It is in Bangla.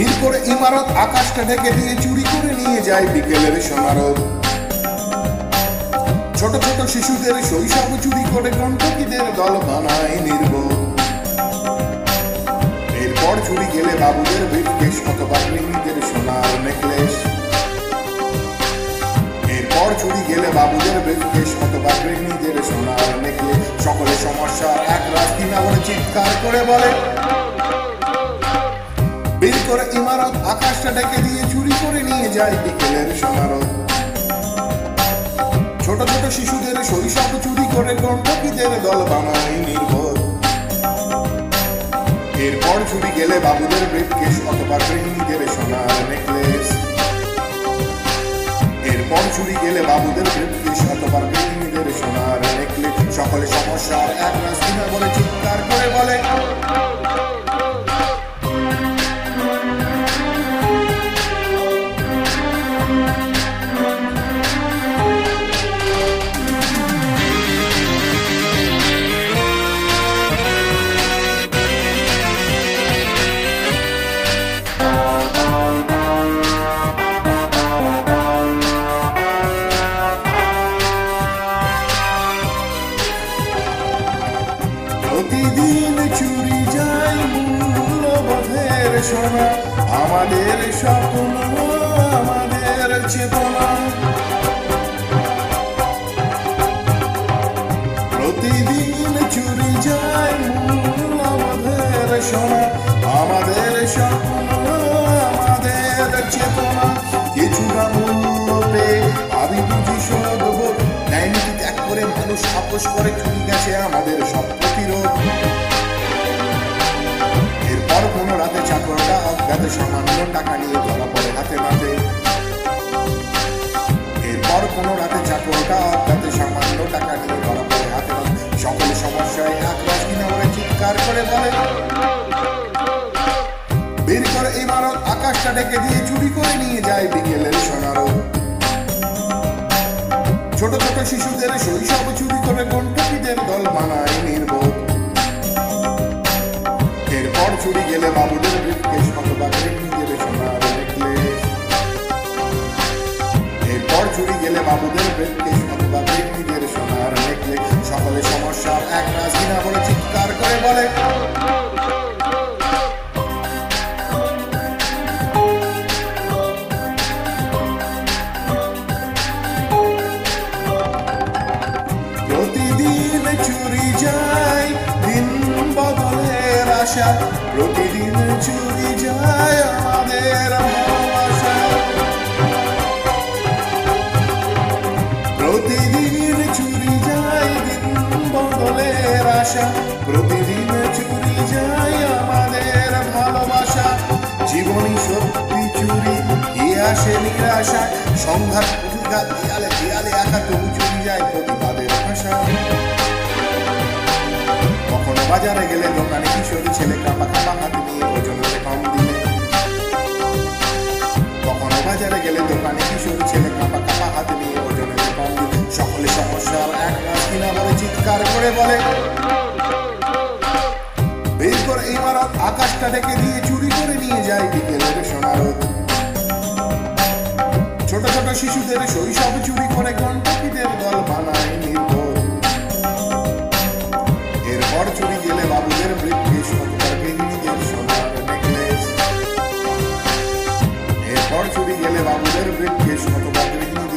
ভিড় করে ইমারত আকাশটা ঢেকে দিয়ে চুরি করে নিয়ে যায় বিকেলের সোনারত। ছোট ছোট শিশুদের শৈশব চুরি করে গন্ডকিদের দল বানায় নির্বোধ। এরপর চুরি গেলে বাবুদের ব্রিফকেস অথবা গৃহিণীদের সোনার নেকলেস। এরপর চুরি গেলে বাবুদের ব্রিফকেস অথবা গৃহিণীদের সোনার নেকলেস। সকলে সমস্যার এক রাত কিনা বলে চিৎকার করে বলে, বের করে ইমারত আকাশটা ঢেকে দিয়ে চুরি করে নিয়ে যায় বিকেলের সোনারত। ছোট ছোট শিশুদের শৈশব চুরি করে গন্ডকিদের দল বানায় নির্বোধ। এরপর চুরি গেলে বাবুদের ব্রিফকেস অথবা গৃহিণীদের সোনার নেকলেস। এরপর চুরি গেলে বাবুদের ব্রিফকেস অথবা গৃহিণীদের সোনার নেকলেস। সকলে সমস্যার এক রাত কিনা বলে চিৎকার করে বলে, প্রতিদিন চুরি যায় মূল্যবোধের সোনা, আমাদের স্বপ্ন আমাদের চেতনা। প্রতিদিন চুরি যায় মূল্যবোধের সোনা, আমাদের স্বপ্ন আমাদের চেতনা। কিছুটা মূল্য পেয়ে আমি বুঝি শোধবোধ, ন্যায় নীতি ত্যাগ করে মানুষ আপোষ করে চুরি গেছে আমাদের সব প্রতিরোধ। এরপর কোনো রাতে চাকরটা অজ্ঞাতে সামান্য টাকা নিয়ে ধরা পড়ে হাতে নাতে। এরপর কোনো রাতে চাকরটা অজ্ঞাতে সামান্য টাকা নিয়ে ধরা পড়ে হাতে নাতে। সকলে সমস্যায় এক রাত কিনা বলে চিৎকার করে বলে, বের করে ইমারত আকাশটা ঢেকে দিয়ে চুরি করে নিয়ে যায় বিকেলের সোনারত। ছোট ছোট শিশুদের শৈশব চুরি করে গন্ডকিদের দল বানায় নির্বোধ। এরপর চুরি গেলে বাবুদের ব্রিফকেস অথবা গৃহিণীদের সোনার নেকলেস। এরপর চুরি গেলে বাবুদের ব্রিফকেস অথবা গৃহিণীদের সোনার নেকলেস। সকলে সমস্যার এক রাত কিনা বলে চিৎকার করে বলে, প্রতিদিন চুরি যায় দিন বদলের আশা, প্রতিদিন চুরি যায় আমাদের ভালোবাসা। প্রতিদিন চুরি যায় দিন বদলের আশা, প্রতিদিন চুরি যায় আমাদের ভালোবাসা। জীবনী সত্যি চুরি কি আসে নিরাশা, সংঘাত প্রতিঘাত দেয়ালে দেয়ালে একা তবু চুরি যায় প্রতিবাদের ভাষা। কখনো বাজারে গেলে দোকানে কিশোরী ছেলে কাপা কাপা হাত নিয়ে ওজনে কম দিলে। কখনো বাজারে গেলে দোকানে কিশোরী ছেলে কাপা কাপা হাত নিয়ে ওজনে কম দিলে। সকলে সমস্যার এক রাত কিনা বলে চিৎকার করে বলে, বের করে ইমারত আকাশটা ঢেকে দিয়ে চুরি করে নিয়ে যায় বিকেলের সোনারত। ছোট ছোট শিশুদের শৈশব চুরি করে গন্ডকিদের দল বানায় নির্বোধ। এরপর চুরি গেলে বাবুদের ব্রিফকেস অথবা গৃহিণীদের সোনার নেকলেস। এরপর চুরি গেলে বাবুদের ব্রিফকেস অথবা গৃহিণীদের